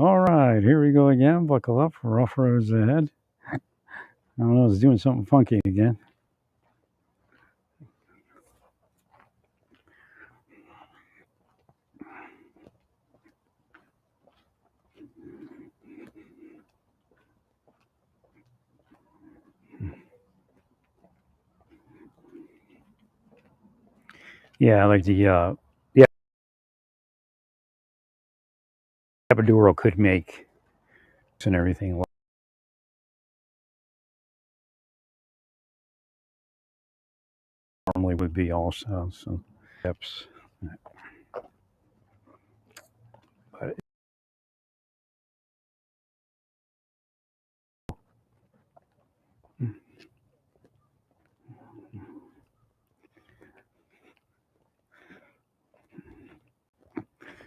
All right, here we go again. Buckle up, rough roads ahead. I don't know, it's doing something funky again. Yeah, like the epidural could make and everything normally would be also. So steps, but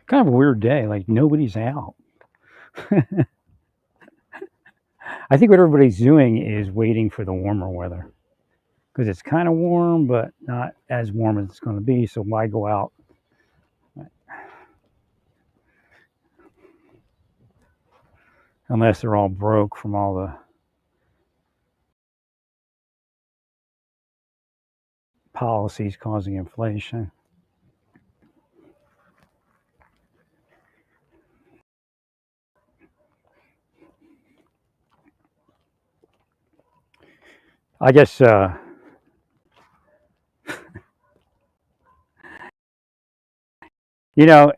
kind of a weird day. Like nobody's out. I think what everybody's doing is waiting for the warmer weather because it's kind of warm, but not as warm as it's going to be. So why go out? Unless they're all broke from all the policies causing inflation. I guess you know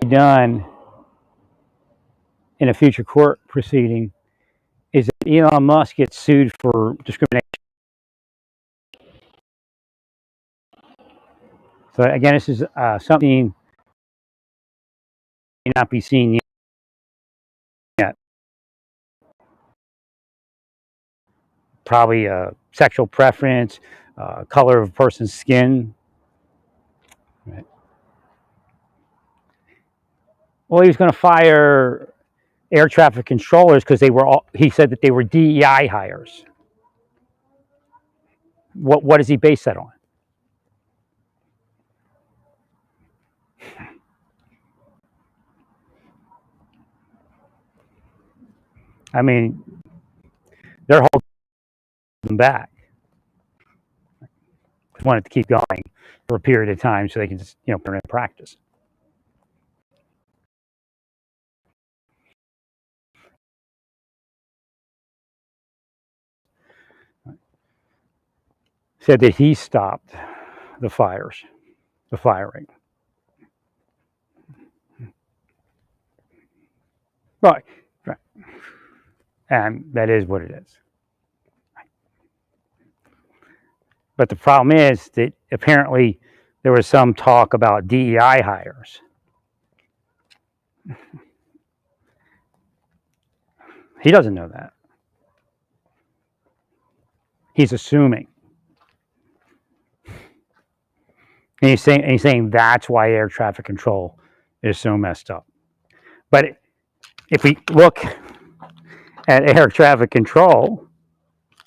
done in a future court proceeding is that Elon Musk gets sued for discrimination. So again, this is something may not be seen yet. Probably sexual preference, color of a person's skin. Right. Well, he was going to fire air traffic controllers because they were all. He said that they were DEI hires. What does he base that on? I mean, they're holding them back. Just wanted to keep going for a period of time so they can just put it in practice. Said that he stopped the firing. Right, right. And that is what it is. But the problem is that apparently there was some talk about DEI hires. He doesn't know that. He's assuming. And he's saying that's why air traffic control is so messed up. But if we look at air traffic control,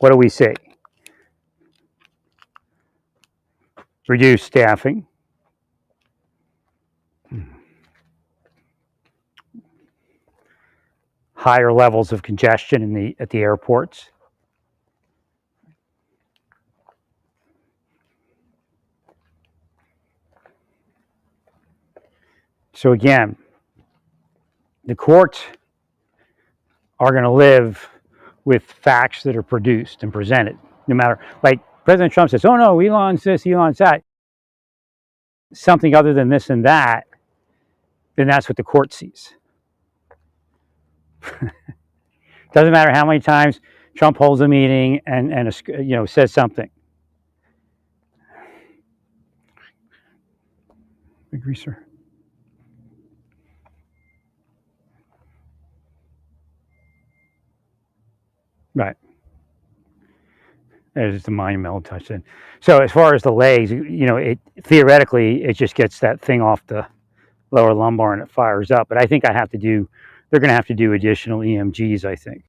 what do we see? Reduced staffing, higher levels of congestion at the airports. So again, the courts are going to live with facts that are produced and presented. No matter, like President Trump says, oh no, Elon's this, Elon's that. Something other than this and that, then that's what the court sees. Doesn't matter how many times Trump holds a meeting and says something. Agree, sir. Right. It's the monumental touchdown. So as far as the legs, theoretically, it just gets that thing off the lower lumbar and it fires up. But I think they're going to have to do additional EMGs, I think.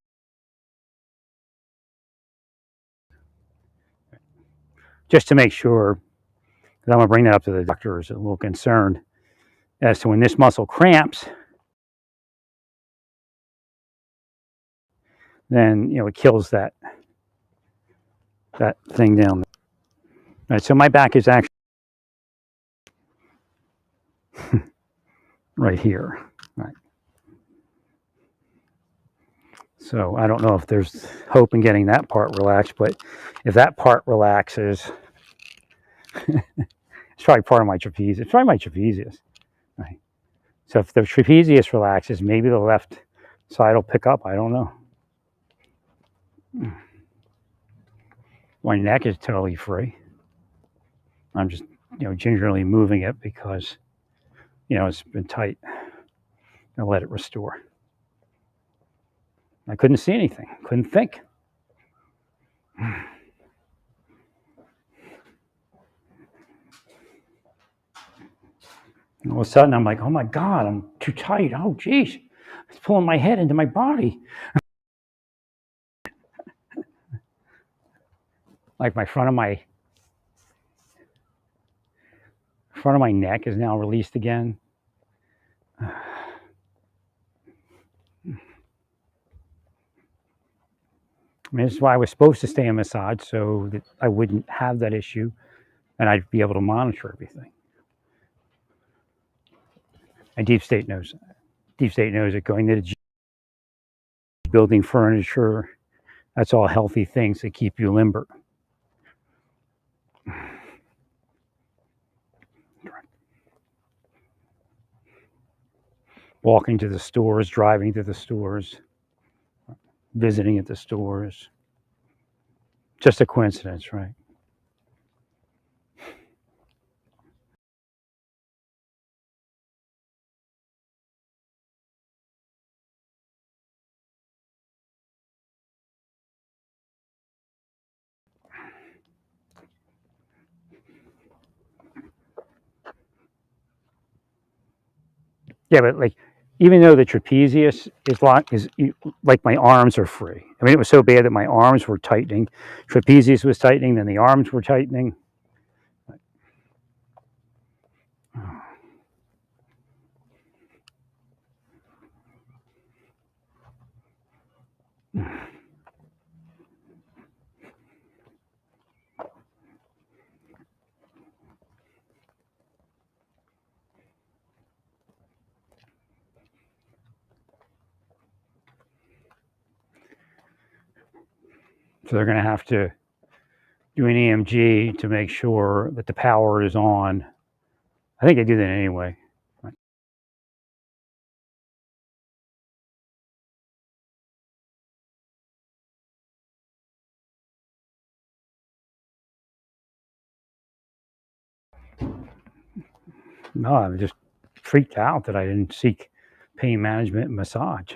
Just to make sure, because I'm going to bring that up to the doctor, is a little concerned as to when this muscle cramps, then it kills that thing down there. All right, so my back is actually right here. All right. So I don't know if there's hope in getting that part relaxed, but if that part relaxes, it's probably part of my trapezius. It's probably my trapezius. Right. So if the trapezius relaxes, maybe the left side will pick up. I don't know. My neck is totally free. I'm just, gingerly moving it because, it's been tight. I'll let it restore. I couldn't see anything. Couldn't think. All of a sudden, I'm like, oh my God, I'm too tight. Oh, geez. It's pulling my head into my body. Like my front of my neck is now released again. I mean, this is why I was supposed to stay in massage, so that I wouldn't have that issue and I'd be able to monitor everything. And Deep State knows that. Deep State knows that going to the gym, building furniture, that's all healthy things that keep you limber. Walking to the stores, driving to the stores, visiting at the stores. Just a coincidence, right? Yeah, but like, even though the trapezius is like my arms are free. I mean, it was so bad that my arms were tightening. Trapezius was tightening, then the arms were tightening. So they're going to have to do an EMG to make sure that the power is on. I think they do that anyway. No, I'm just freaked out that I didn't seek pain management and massage.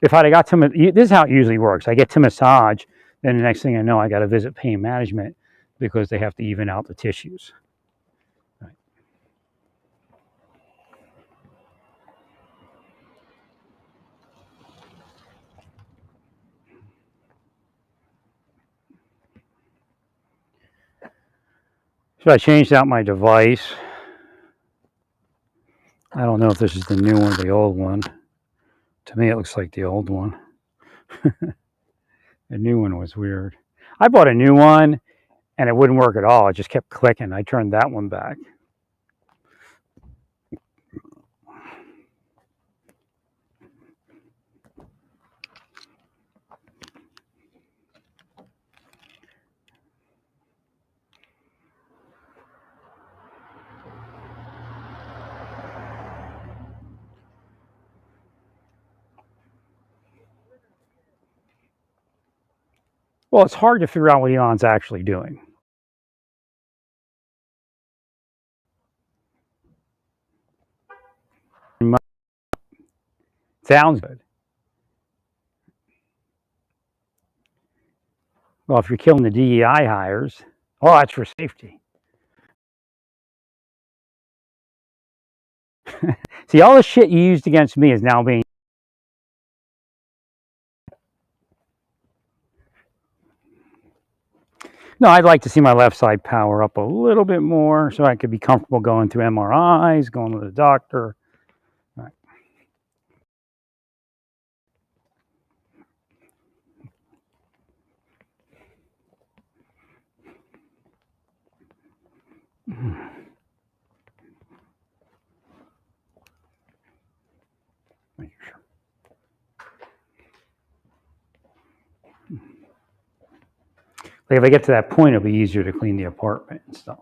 If I'd have got to, this is how it usually works. I get to massage, then the next thing I know, I got to visit pain management because they have to even out the tissues. Right. So I changed out my device. I don't know if this is the new one or the old one. To me, it looks like the old one. The new one was weird. I bought a new one and it wouldn't work at all. It just kept clicking. I turned that one back. Well, it's hard to figure out what Elon's actually doing. Sounds good. Well, if you're killing the DEI hires, oh, that's for safety. See, all the shit you used against me is now being. No, I'd like to see my left side power up a little bit more so I could be comfortable going through MRIs, going to the doctor. Right. like if I get to that point, it'll be easier to clean the apartment and stuff.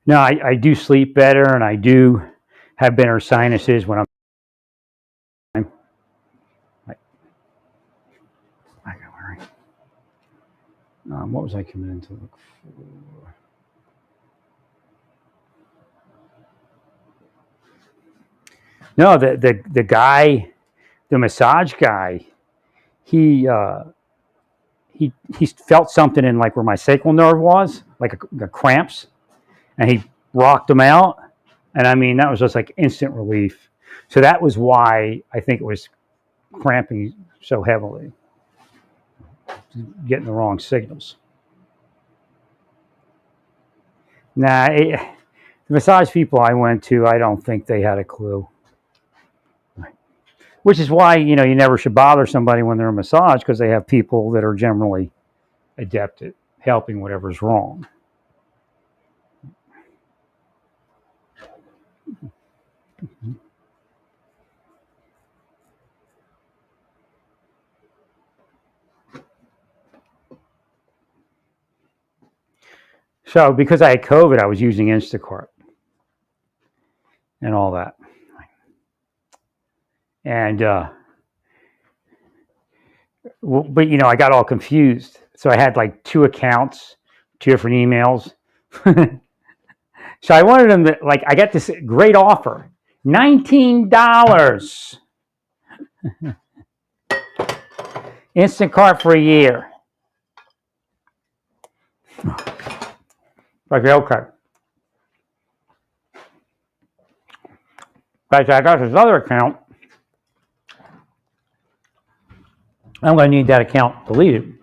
No, I do sleep better, and I do have better sinuses when I'm. What was I coming in to look for? No, the guy, the massage guy, he felt something in like where my sacral nerve was, like a cramps, and he rocked them out, and I mean that was just like instant relief. So that was why I think it was cramping so heavily, getting the wrong signals. Nah, the massage people I went to, I don't think they had a clue. Which is why, you never should bother somebody when they're in massage, because they have people that are generally adept at helping whatever's wrong. So because I had COVID, I was using Instacart and all that. And, but, I got all confused. So I had like 2 accounts, 2 different emails. So I wanted them to, like, I got this great offer, $19. Instacart for a year. I said, okay. I got this other account. I'm going to need that account deleted.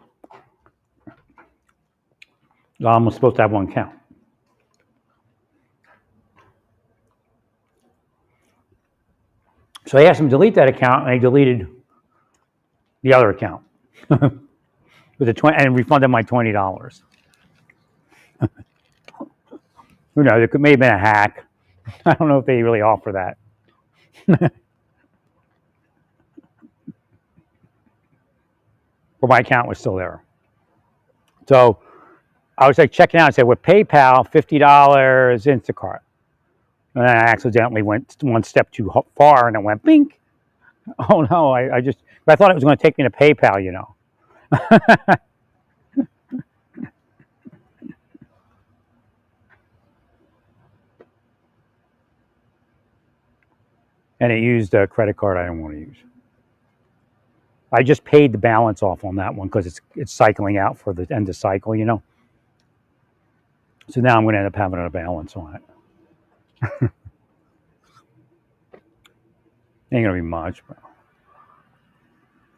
I'm supposed to have 1 account. So I asked him to delete that account, and he deleted the other account with and refunded my $20. Who knows? It may have been a hack. I don't know if they really offer that. But my account was still there. So I was like checking out and said, with PayPal, $50, Instacart. And then I accidentally went 1 step too far, and it went bink. Oh no, I thought it was going to take me to PayPal, And it used a credit card I didn't want to use. I just paid the balance off on that one because it's cycling out for the end of cycle, So now I'm going to end up having a balance on it. Ain't going to be much.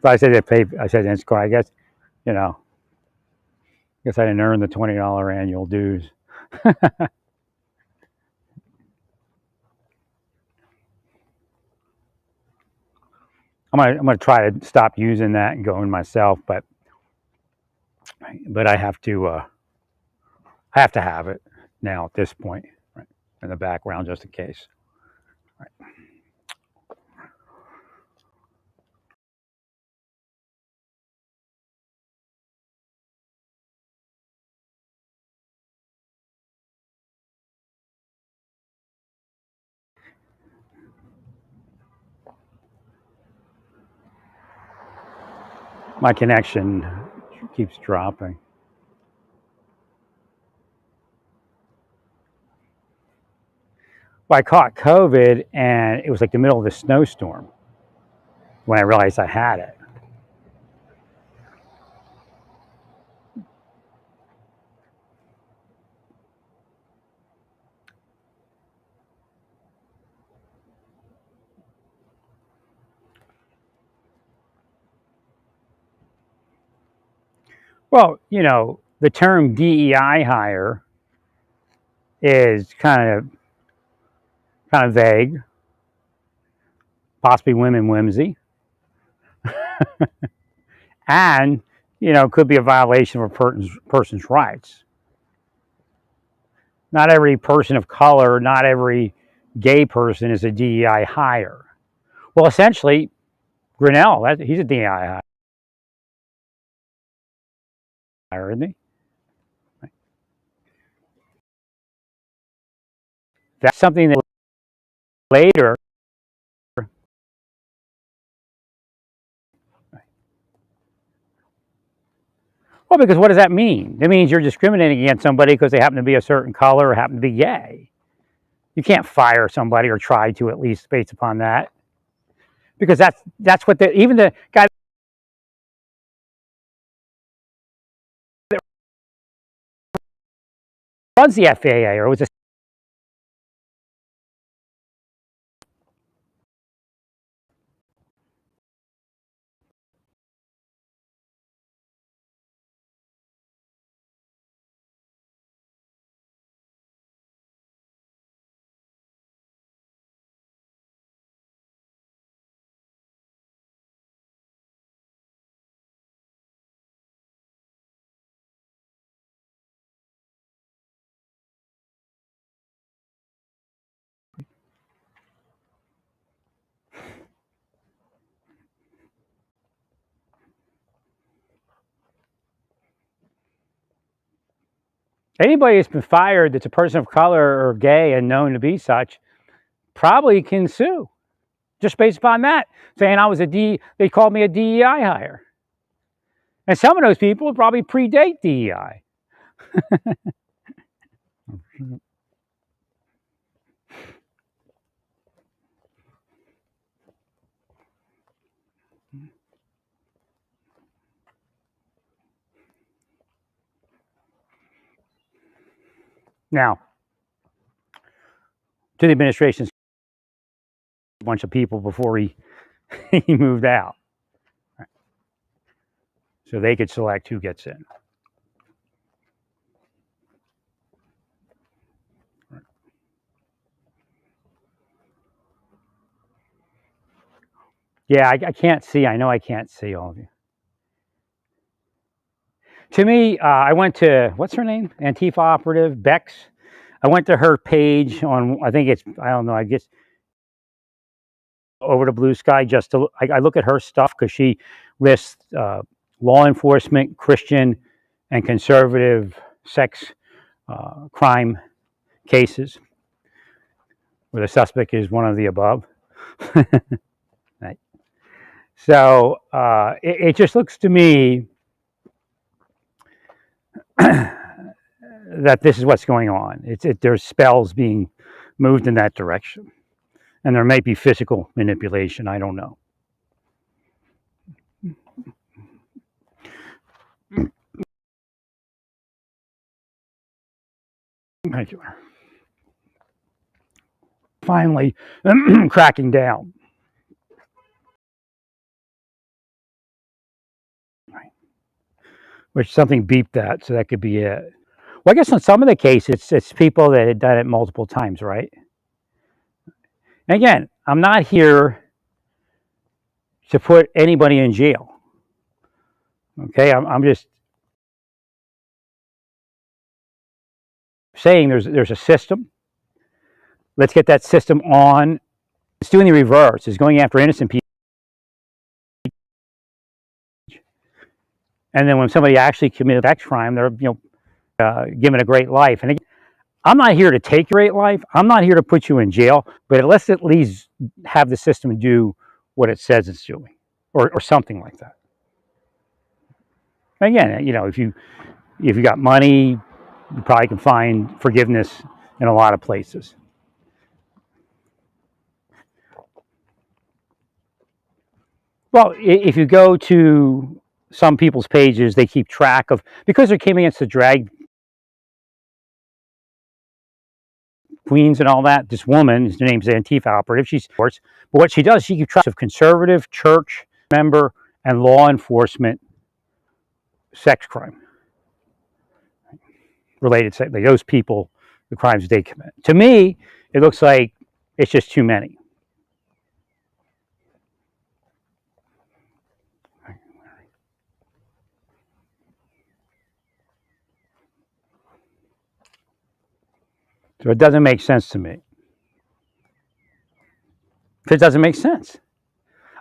But I said Instacart, I guess, I guess I didn't earn the $20 annual dues. I'm gonna try to stop using that and go in myself, but I have to have it now at this point, right, in the background just in case. Right. My connection keeps dropping. Well, I caught COVID, and it was like the middle of the snowstorm when I realized I had it. Well, the term DEI hire is kind of vague, possibly women whimsy, and could be a violation of a person's rights. Not every person of color, not every gay person is a DEI hire. Well, essentially, Grinnell, he's a DEI hire, isn't he? That's something that later. Well, because what does that mean? It means you're discriminating against somebody because they happen to be a certain color or happen to be gay. You can't fire somebody, or try to, at least based upon that, because that's what even the guy that runs the FAA, or was a. Anybody that's been fired that's a person of color or gay and known to be such probably can sue, just based upon that, saying they called me a DEI hire. And some of those people probably predate DEI. Now, to the administration's a bunch of people before he he moved out, so they could select who gets in. Yeah, I can't see. I know I can't see all of you. To me, I went to, what's her name? Antifa operative Bex. I went to her page on, I think it's, I don't know, I guess Over the Blue Sky, just to I look at her stuff because she lists law enforcement, Christian, and conservative sex crime cases where the suspect is one of the above. Right. So it just looks to me that this is what's going on. There's spells being moved in that direction, and there may be physical manipulation. I don't know. Thank you. Finally, cracking down. Which something beeped that, so that could be it. Well, I guess in some of the cases, it's people that had done it multiple times, right? And again, I'm not here to put anybody in jail. Okay, I'm just saying there's a system. Let's get that system on. It's doing the reverse. It's going after innocent people. And then when somebody actually committed X crime, they're given a great life. And again, I'm not here to take your great life. I'm not here to put you in jail. But let's at least have the system do what it says it's doing, or something like that. Again, if you got money, you probably can find forgiveness in a lot of places. Well, if you go to some people's pages, they keep track of, because they came against the drag queens and all that. This woman, her name's Antifa operative. She's sports, but what she does, she keeps track of conservative, church member, and law enforcement sex crime related. Like those people, the crimes they commit. To me, it looks like it's just too many. So it doesn't make sense to me. if it doesn't make sense.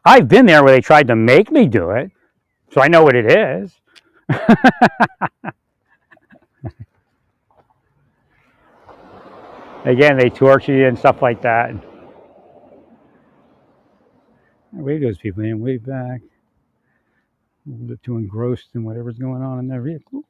I've been there where they tried to make me do it, so I know what it is. Again, they torture you and stuff like that. Wave those people in, wave back. A little bit too engrossed in whatever's going on in their vehicle.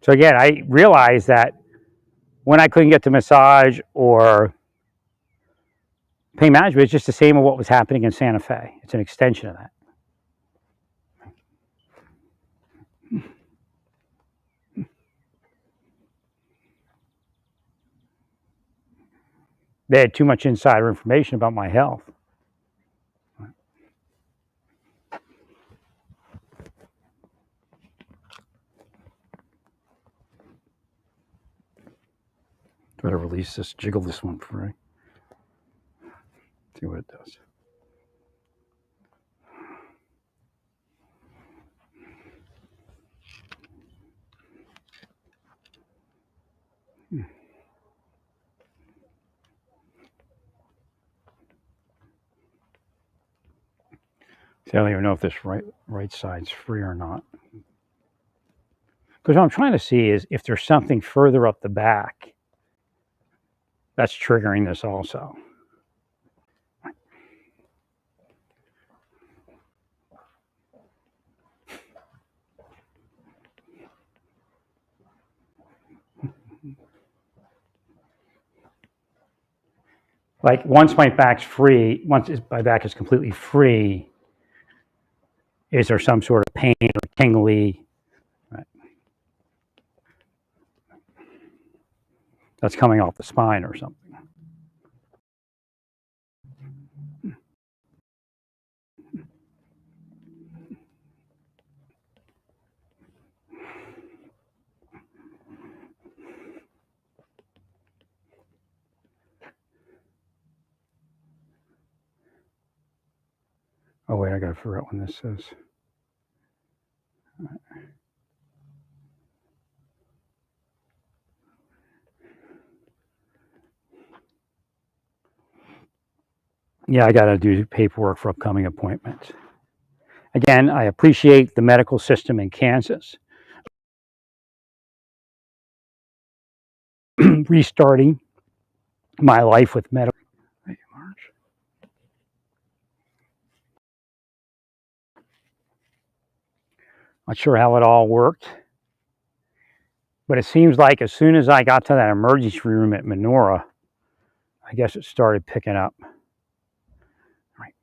So again, I realized that when I couldn't get the massage or pain management, it's just the same as what was happening in Santa Fe. It's an extension of that. They had too much insider information about my health. Try to release this, jiggle this one for me. See what it does. See, I don't even know if this right side's free or not. Because what I'm trying to see is if there's something further up the back that's triggering this also. Like once my back's free, once my back is completely free, is there some sort of pain or tingly? Right. That's coming off the spine or something. Oh wait, I gotta figure out when this is. Yeah, I gotta do paperwork for upcoming appointments. Again, I appreciate the medical system in Kansas restarting my life with medical. Not sure how it all worked, but it seems like as soon as I got to that emergency room at Menorah, I guess it started picking up. Right.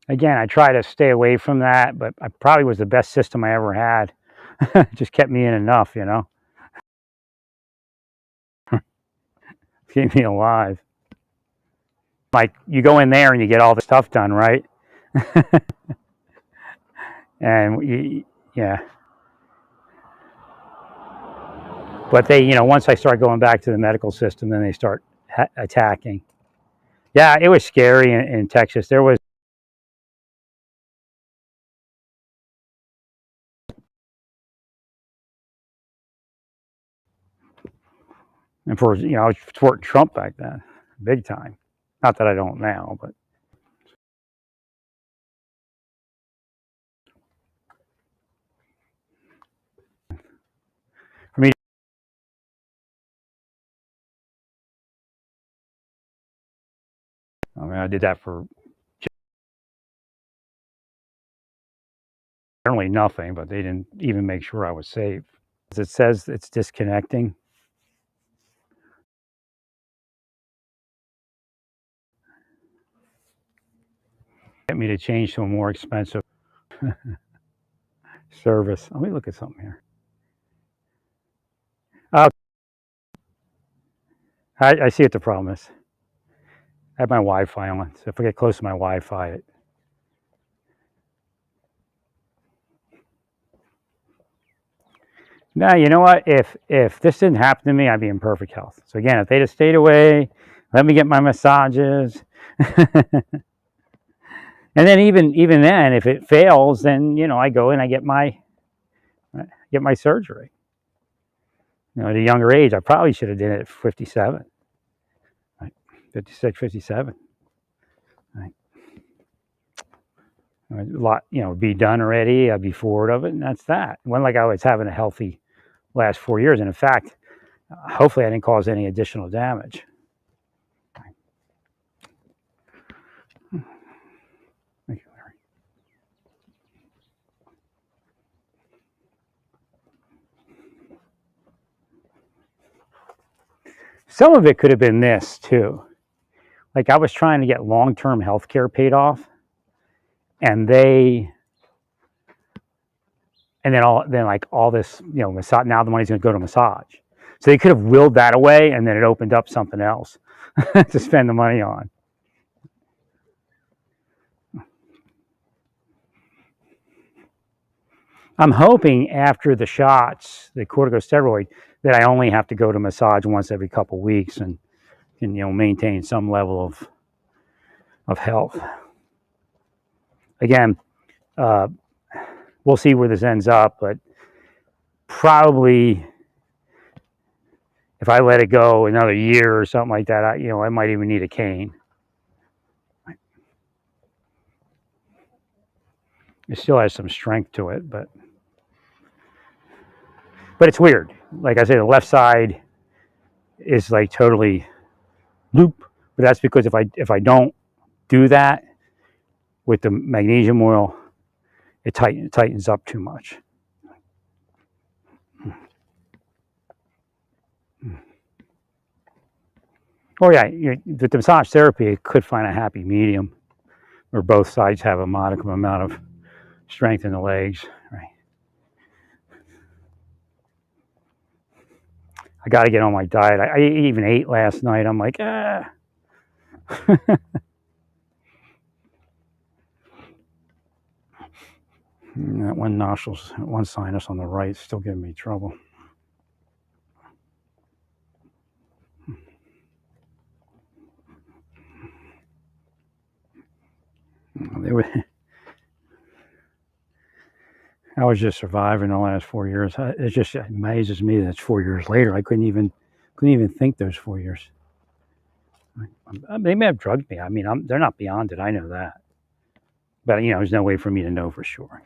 Again, I try to stay away from that, but I probably was the best system I ever had. It just kept me in enough, you know. Keep me alive. Like you go in there and you get all the stuff done, right? And yeah. But they, you know, once I start going back to the medical system, then they start attacking. Yeah, it was scary in Texas. There was. And for, you know, I was supporting Trump back then, big time. Not that I don't now, but. For me, I mean, I did that for generally nothing, but they didn't even make sure I was safe. It says it's disconnecting. Get me to change to a more expensive service. Let me look at something here. I see what the problem is. I have my Wi-Fi on, so if I get close to my Wi-Fi, now you know what? If this didn't happen to me, I'd be in perfect health. So again, if they just stayed away, let me get my massages. And then even then, if it fails, then I go and I get my surgery. At a younger age, I probably should have done it at 57, right? 56, 57. Right? A lot, be done already. I'd be forward of it, and that's that. It wasn't like I was having a healthy last 4 years, and in fact, hopefully, I didn't cause any additional damage. Thank you, Larry. Some of it could have been this too. Like I was trying to get long-term health care paid off, and then all this, massage. Now the money's going to go to massage, so they could have willed that away, and then it opened up something else to spend the money on. I'm hoping after the shots, the corticosteroid, that I only have to go to massage once every couple of weeks and can maintain some level of health. Again, we'll see where this ends up, but probably if I let it go another year or something like that, I might even need a cane. It still has some strength to it, but it's weird. Like I say, the left side is like totally loop, but that's because if I don't do that with the magnesium oil, it tightens up too much. Oh yeah, with the massage therapy, it could find a happy medium where both sides have a modicum amount of strength in the legs. Right. I got to get on my diet. I even ate last night. I'm like, That one sinus on the right is still giving me trouble. I was just surviving the last 4 years. It just amazes me that it's 4 years later. I couldn't even think those 4 years. They may have drugged me. I mean, they're not beyond it. I know that, but there's no way for me to know for sure.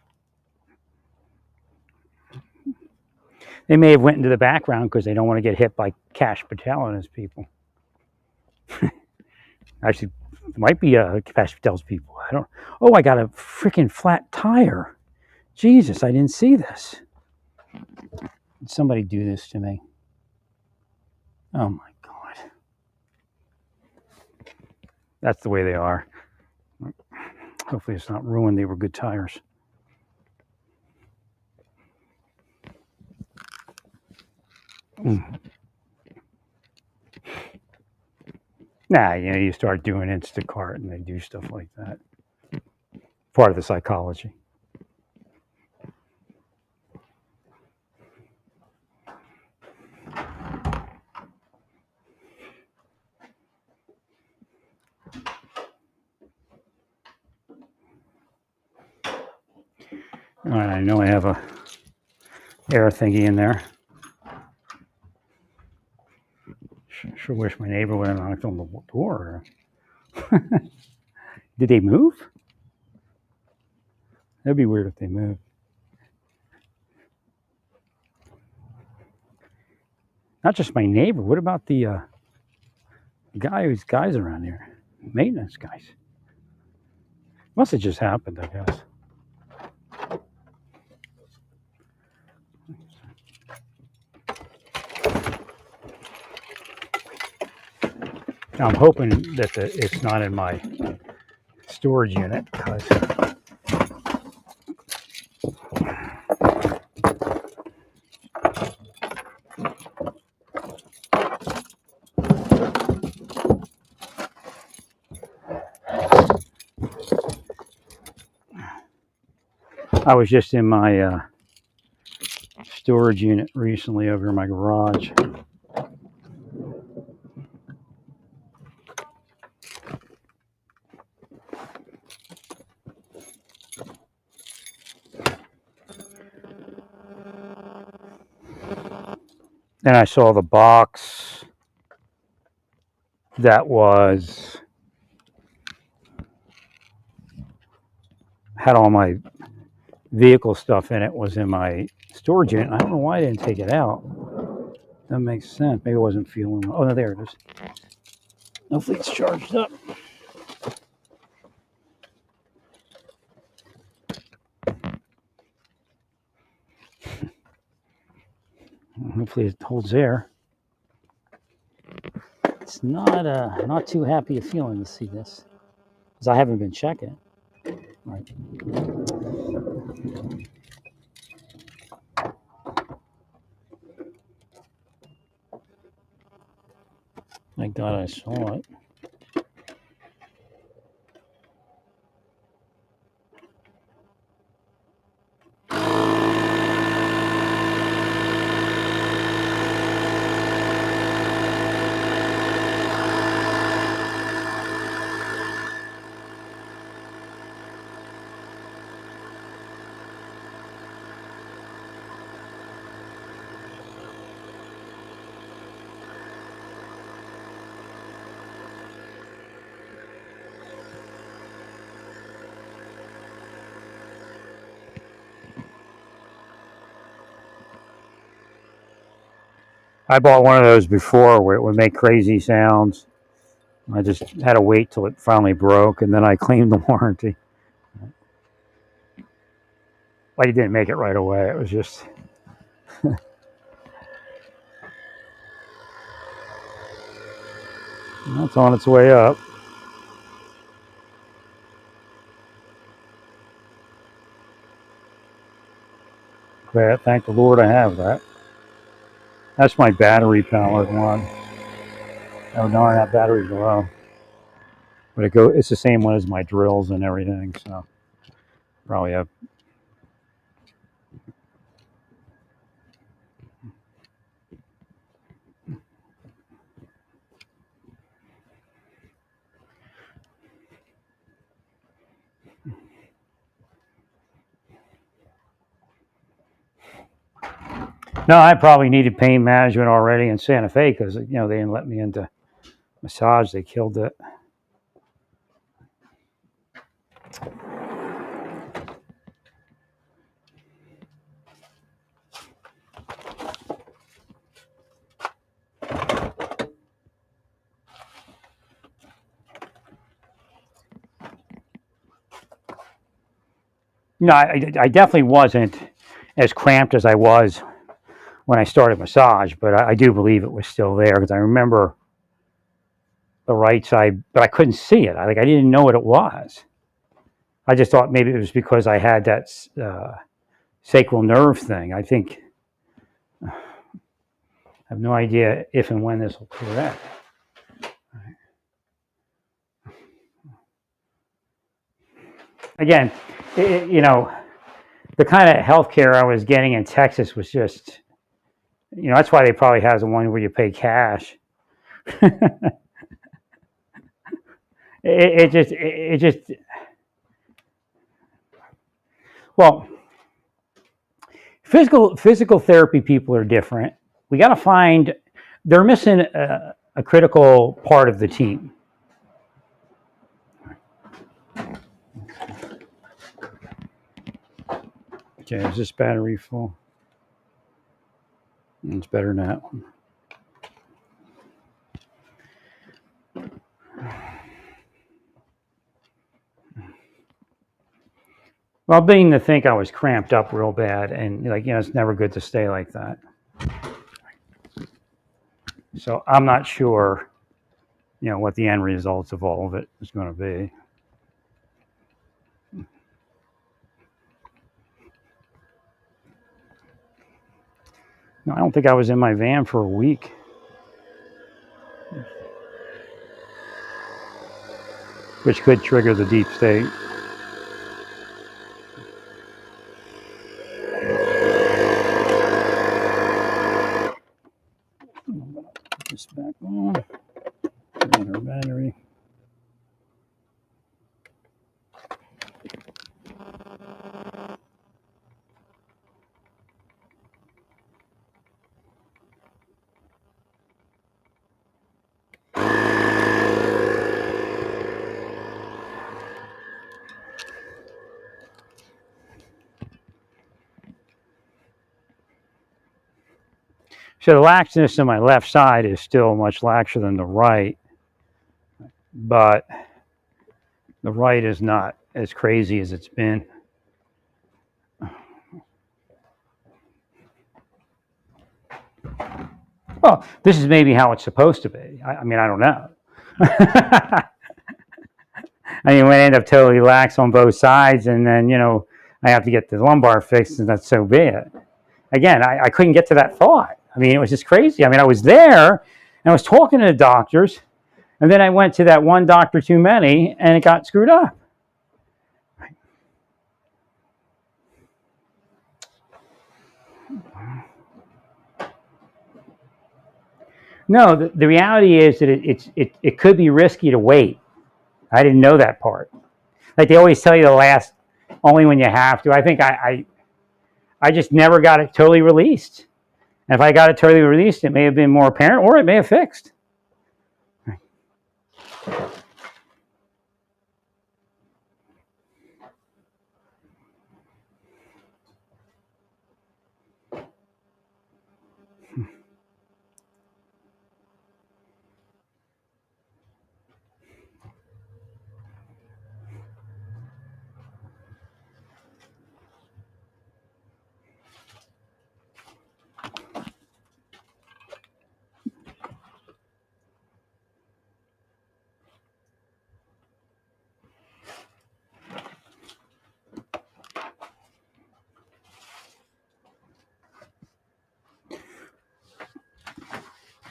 They may have went into the background because they don't want to get hit by Kash Patel and his people. Actually, it might be Kash Patel's people. I don't. Oh, I got a freaking flat tire. Jesus, I didn't see this. Did somebody do this to me? Oh my God. That's the way they are. Hopefully it's not ruined. They were good tires. Nah, you start doing Instacart and they do stuff like that. Part of the psychology. All right, I know I have a air thingy in there. Sure wish my neighbor would have knocked on the door. Did they move? That'd be weird if they moved. Not just my neighbor. What about the guy who's guys around here? Maintenance guys. Must have just happened, I guess. Now, I'm hoping that it's not in my storage unit because I was just in my storage unit recently over in my garage. Then I saw the box that had all my vehicle stuff in it, was in my storage unit. I don't know why I didn't take it out. That makes sense. Maybe I wasn't feeling well. Oh, no, there it is. Hopefully it's charged up. Hopefully it holds there. It's not too happy a feeling to see this, because I haven't been checking. Right. Thank God I saw it. I bought one of those before where it would make crazy sounds. I just had to wait till it finally broke, and then I claimed the warranty. Like, it didn't make it right away. It was just... It's on its way up. But thank the Lord I have that. That's my battery-powered one. Oh darn, that battery's low. But it's the same one as my drills and everything, so probably have. No, I probably needed pain management already in Santa Fe, because they didn't let me into massage. They killed it. No, I definitely wasn't as cramped as I was when I started massage, but I do believe it was still there, because I remember the right side, but I couldn't see it. I didn't know what it was. I just thought maybe it was because I had that sacral nerve thing. I have no idea if and when this will correct. Again, the kind of healthcare I was getting in Texas was just, that's why they probably has the one where you pay cash. it just, well, physical therapy people are different. We got to find, they're missing a critical part of the team. Okay, is this battery full? It's better than that one. Well, being to think I was cramped up real bad, and it's never good to stay like that. So I'm not sure, what the end results of all of it is going to be. No, I don't think I was in my van for a week. Which could trigger the deep state. Put this back on. Another battery. So the laxness on my left side is still much laxer than the right, but the right is not as crazy as it's been. Well, this is maybe how it's supposed to be. I mean, I don't know. I mean, when I end up totally lax on both sides, and then, you know, I have to get the lumbar fixed, and that's so bad. Again, I couldn't get to that thought. I mean, it was just crazy. I mean, I was there, and I was talking to the doctors, and then I went to that one doctor too many, and it got screwed up. No, the reality is that it could be risky to wait. I didn't know that part. Like they always tell you the last only when you have to. I think I just never got it totally released. And if I got it totally released, it may have been more apparent, or it may have fixed.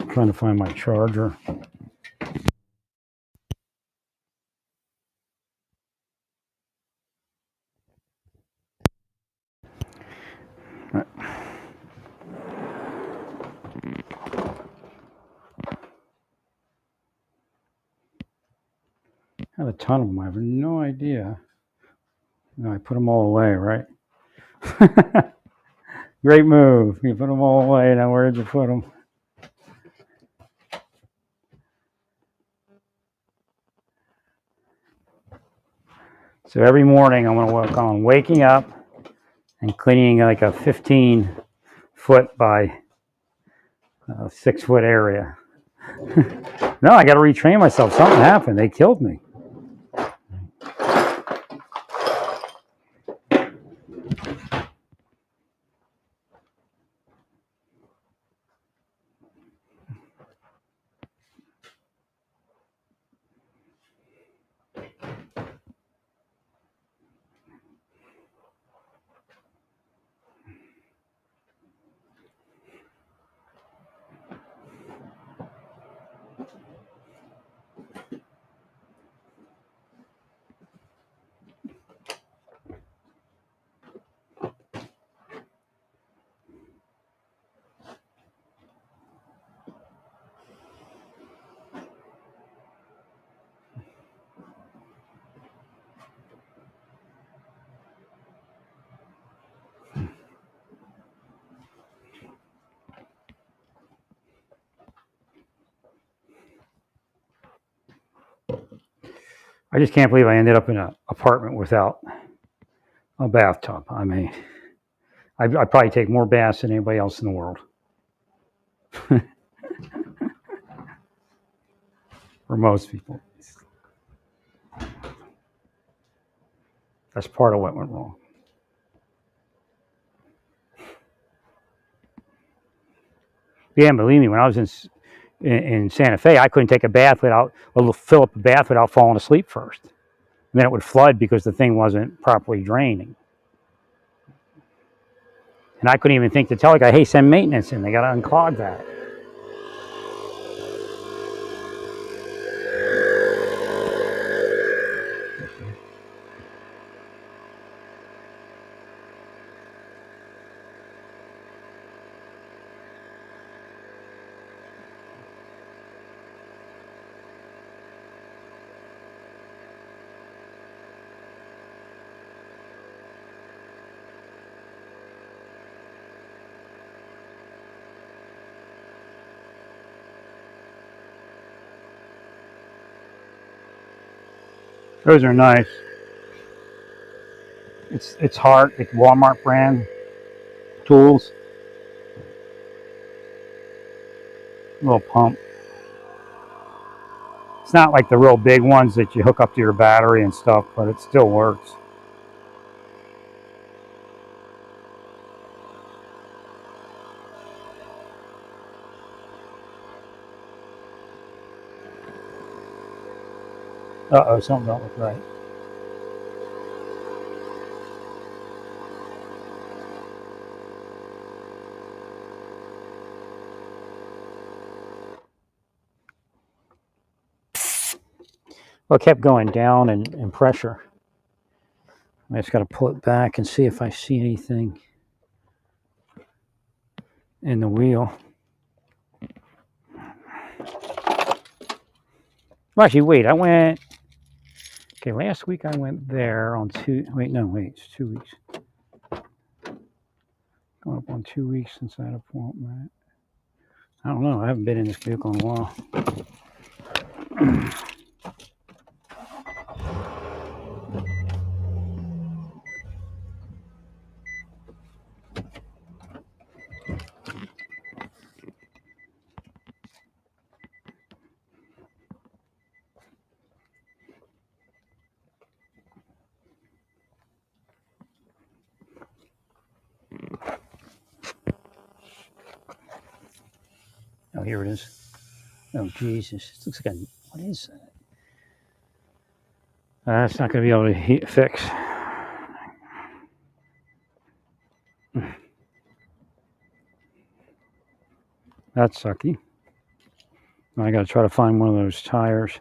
I'm trying to find my charger. I have a ton of them. I have no idea. No, I put them all away, right? Great move. You put them all away. Now where did you put them? So every morning I'm going to work on waking up and cleaning like a 15-foot by 6-foot area. No, I got to retrain myself. Something happened. They killed me. I just can't believe I ended up in an apartment without a bathtub. I mean, I probably take more baths than anybody else in the world. For most people. That's part of what went wrong. Yeah, believe me, when I was in Santa Fe, I couldn't take a bath without, or fill up a bath without falling asleep first. And then it would flood because the thing wasn't properly draining. And I couldn't even think to tell the guy, hey, send maintenance in. They got to unclog that. Those are nice. It's hard. It's Walmart brand tools. little pump. It's not like the real big ones that you hook up to your battery and stuff, but it still works. Uh-oh, something don't look right. Well, it kept going down in pressure. I just got to pull it back and see if I see anything in the wheel. Well, actually, wait, I went... Okay, last week I went there on it's 2 weeks. Going up on 2 weeks since that appointment. I don't know, I haven't been in this vehicle in a while. Oh, here it is. Oh, Jesus. This looks like a... What is that? That's not going to be able to fix. That's sucky. I got to try to find one of those tires.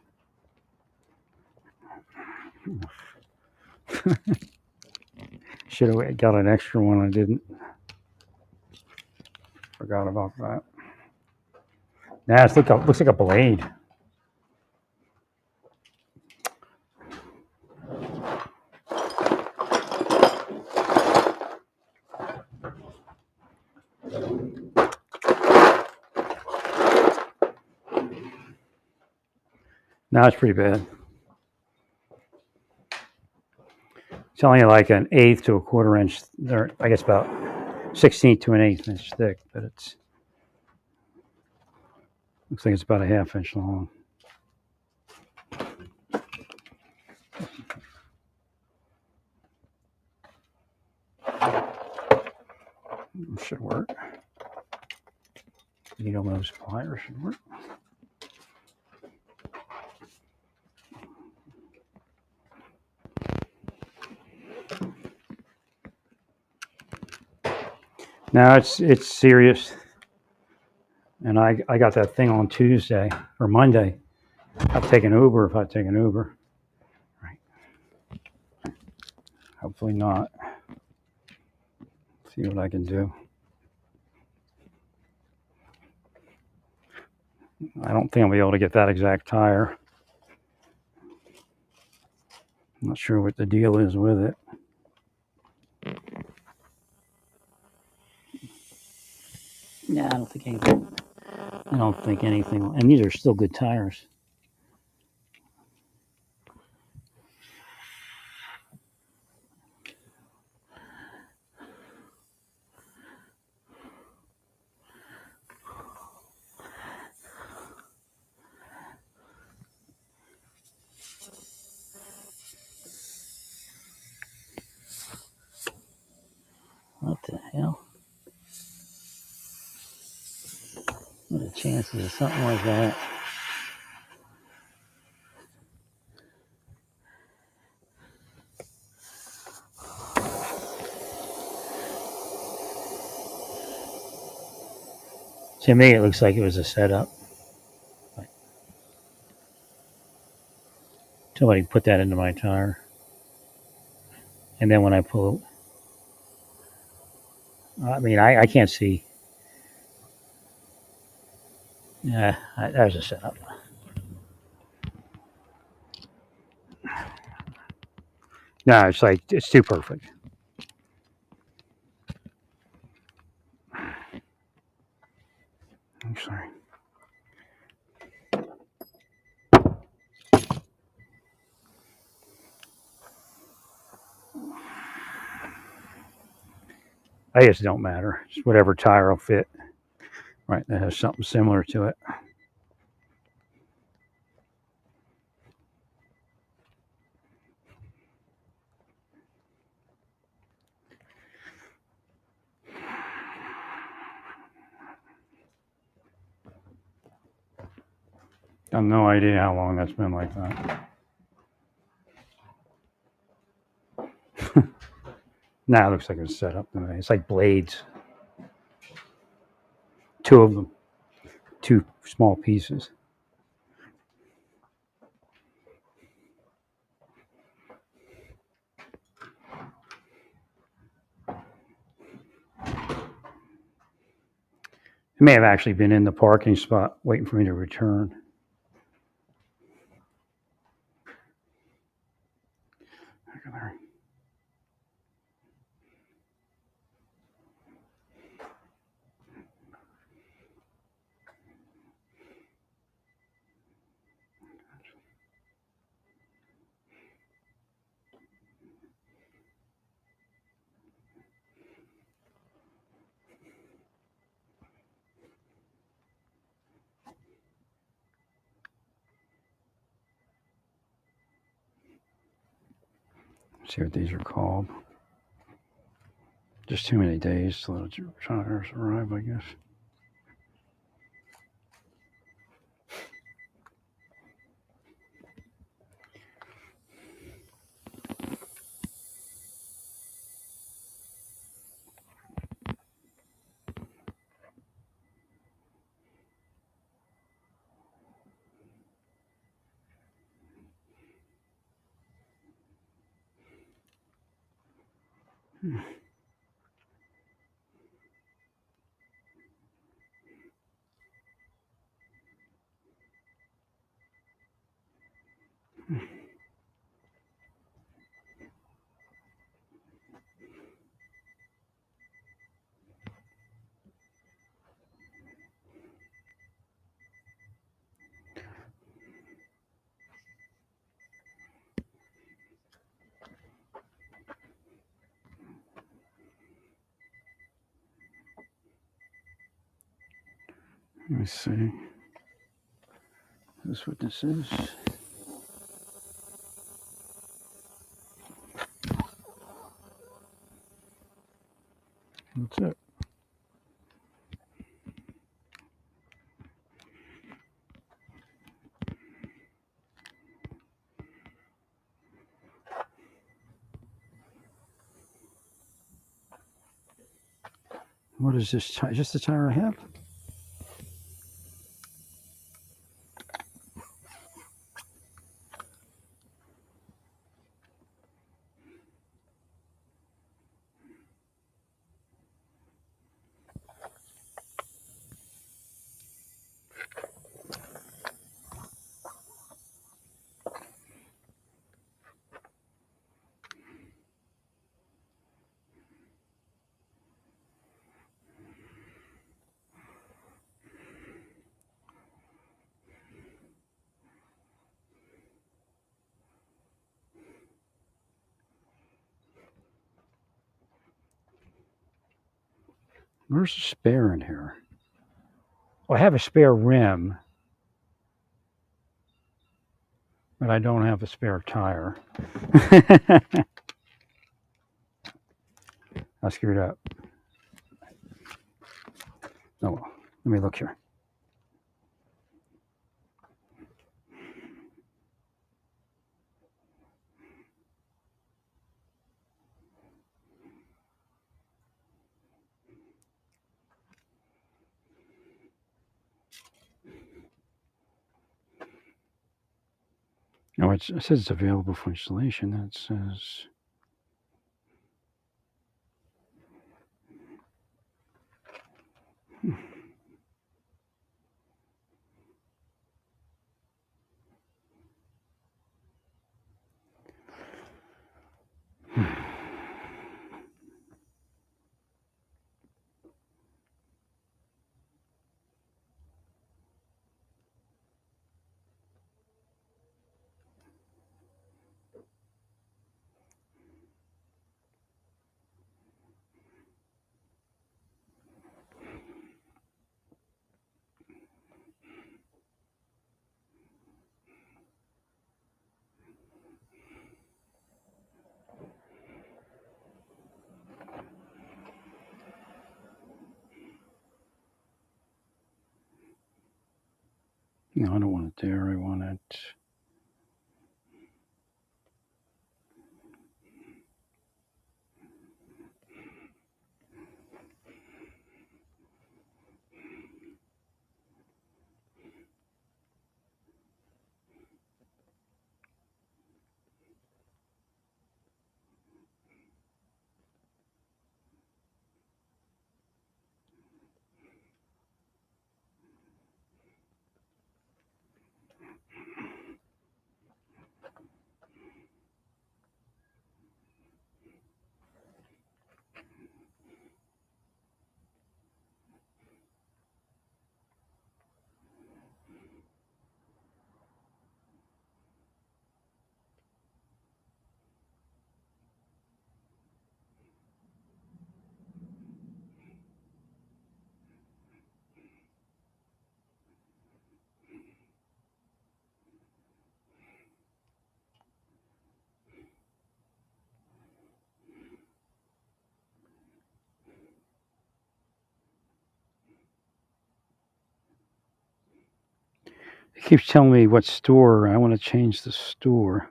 Should have got an extra one. I didn't. Forgot about that. Nah, it looks like a blade. No, it's pretty bad. It's only like an eighth to a quarter inch, or I guess about 16th to an eighth inch thick, but it's looks like it's about a half inch long. It should work. Needle nose pliers should work. Now it's serious, and I got that thing on Tuesday or Monday. I'll take an Uber if I take an Uber. Right. Hopefully not. See what I can do. I don't think I'll be able to get that exact tire. I'm not sure what the deal is with it. Yeah, I don't think anything. And these are still good tires. What the hell? What are the chances of something like that? To me, it looks like it was a setup. Somebody put that into my tire. And then when I pull, I mean, I can't see. Yeah, there's a setup. No, it's too perfect. I'm sorry. I just don't matter. Just whatever tire will fit. Right, that has something similar to it. I have no idea how long that's been like that. Now it looks like it's set up. It's like blades. Two of them, two small pieces. It may have actually been in the parking spot waiting for me to return. Look at there. See what these are called. Just too many days till the tires arrive, I guess. Let me see. Is this what this is? That's it. What is this? Just the tire I have? Where's the spare in here? Well, I have a spare rim, but I don't have a spare tire. I screwed up. Oh, well. Let me look here. Oh, it says it's available for installation. That says. No, I don't want it there. I want it. It keeps telling me what store. I want to change the store.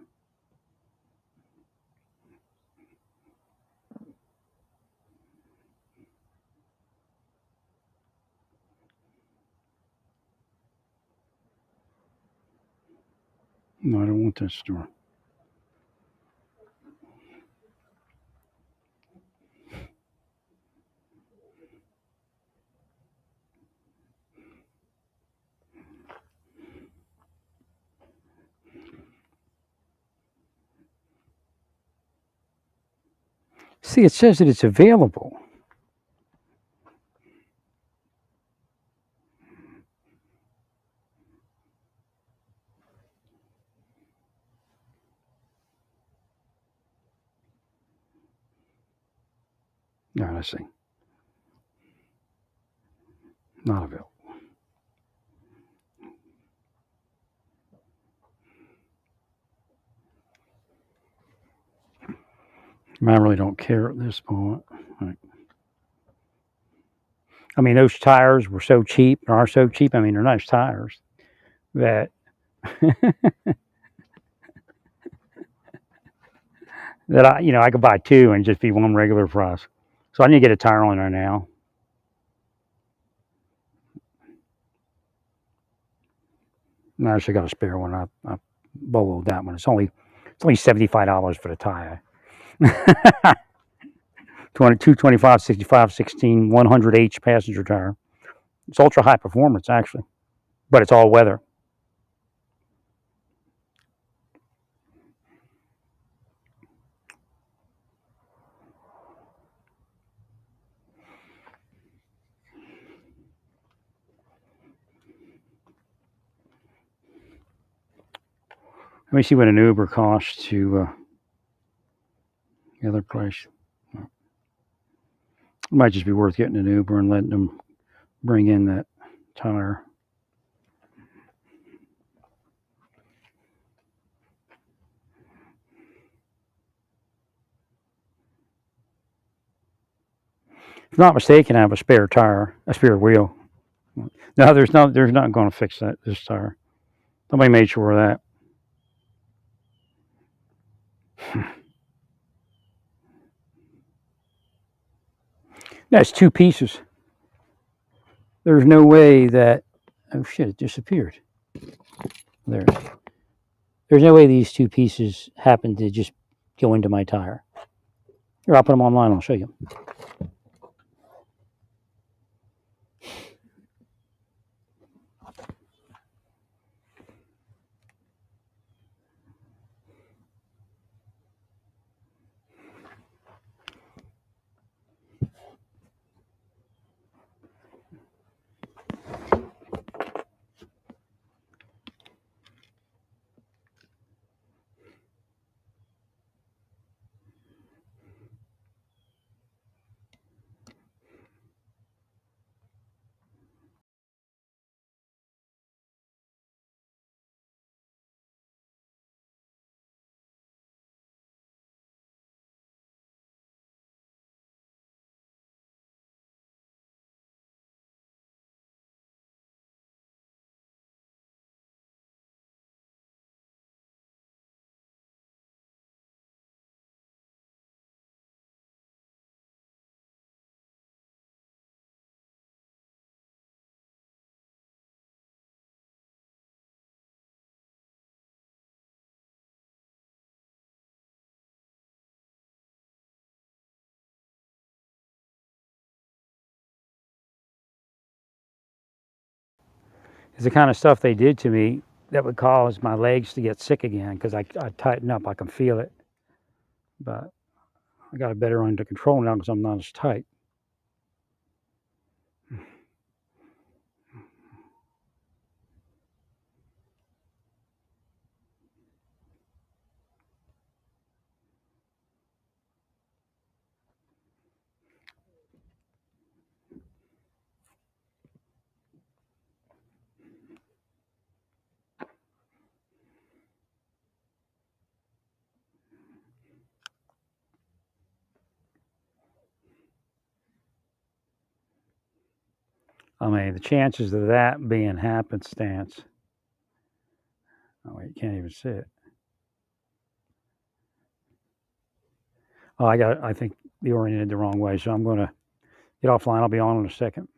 No, I don't want that store. See, it says that it's available. No, I see. Not available. I really don't care at this point. Right. I mean, those tires were so cheap, or are so cheap. I mean, they're nice tires that that I could buy two and just be one regular price. So I need to get a tire on there now. And I actually got a spare one. I boloed that one. It's only $75 for the tire. 22, 25, 65, 16, 100H passenger tire. It's ultra high performance actually, but it's all weather. Let me see what an Uber costs to the other place. It might just be worth getting an Uber and letting them bring in that tire. If I'm not mistaken, I have a spare tire, a spare wheel. No, there's not going to fix this tire. Somebody made sure of that. That's two pieces. There's no way that. Oh shit! It disappeared. There. There's no way these two pieces happen to just go into my tire. Here, I'll put them online. I'll show you. is the kind of stuff they did to me that would cause my legs to get sick again because I tighten up. I can feel it. But I got it better under control now because I'm not as tight. I mean, the chances of that being happenstance. Oh, wait, you can't even see it. Oh, I think the oriented the wrong way, so I'm going to get offline. I'll be on in a second.